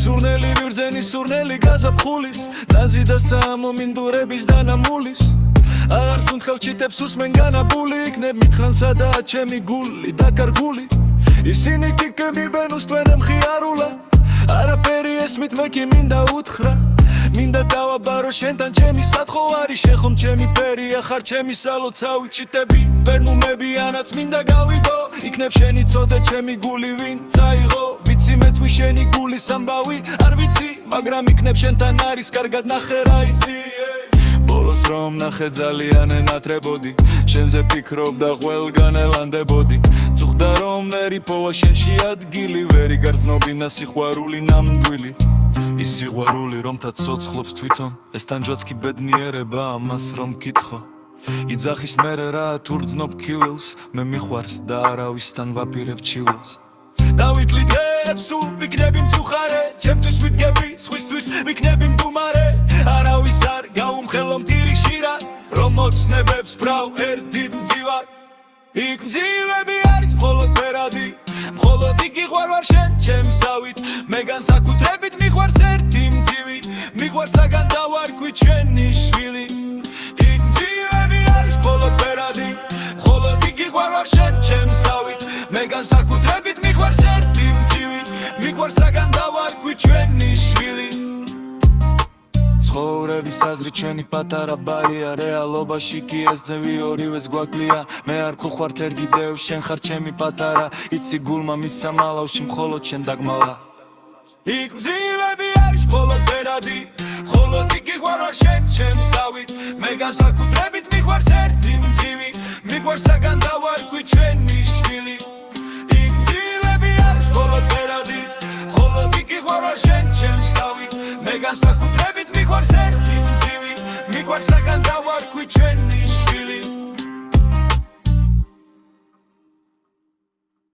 სურნელი ვირძენი სურნელი გაზაფხულის ნაზი და სამინდურების დანამულის არ სუნთქავ ჩიტებს უსმენ განაბული იქნებ მითხრან სადაა ჩემი გული დაკარგული ისინი კიკებენ უსტვენ მხიარულა არაფერი ესმით მე კი მინდა უთხრა მინდა დავაბარო შენთან ჩემი სათხოვარი შეხომ ჩემი ფერია ხარ ჩემი სალოცავი ჩიტები ვერ მუმებიანაც მინდა გავიდო იქნებ შენი წოდე ჩემი გული ვინ წაიღო ვიცი მე თუ შენი გულის ამბავი არ ვიცი მაგრამ იქნებ შენთან არის კარგად ნახე რა იცი ბოლოს რომ ნახე ძალიან ენატრებოდი შენზე ფიქრობ და ყველგან ელანდებოდი წუხდა რომ მერი პოვა შენში ადგილი ვერი გარწნობინა სიყვარული ნამდვილი ის სიყვარული რომთა ცოცხლობს თვითონ ეს თანჯვაც კი ბედნიერება ამას რომ კითხო იძახის მერე რა თუ რძნობ ქივილს მე მიყვარს და არავისთან ვაპირებ ჩივილს დავითლი დღეებს სულ ვიქნები მწუხარე ჩემთვის ვიდგები სხვისთვის ვიქნები მდუმარე არავის არ გაუმხელო მტირიქში რა რომ მოცნებებს ბრავ ერთ დიდ მძივარ იქ მძივები არის მხოლოდ ბერადი მხოლოდ იქ იყვარ შენ ჩემსავით მე განსაკუთრებით მიყვარს ერთი მძივი მიყვარს საგან დავარქვი ჩვენი შვილი იქ მძივები არის მხოლოდ ბერადი მხოლოდ იქ იყვარ შენ ჩემსავით მე განსაკუთრებით მიყვარს ერთი მძივი მიყვარს საგან დავარქვი ჩვენი შვილი ცხოვრების აზრი ჩვენი პატარა ბარია რეალობაში კი ეს ძევი ორივეს გვაკლია მე არ ხوخوართ ერგიდევ შენ ხარ ჩემი პატარა იცი გულმა მისცა მალავში მხოლოდ შენ დაგმალა იქ მძივები არის მხოლოდ ბერადი მხოლოდ იქ იყვარ შენ ჩემსავით მე განსაკუთრებით მიყვარს ერთი მძივი მიყვარს საგან დავარქვი ჩვენი შვილი იქ მძივები არის მხოლოდ ბერადი მხოლოდ იქ იყვარ შენ ჩემსავით მე განსაკუთრებით მიყვარს ერთი მძივი მიყვარს საგან დავარქვი ჩვენი შვილი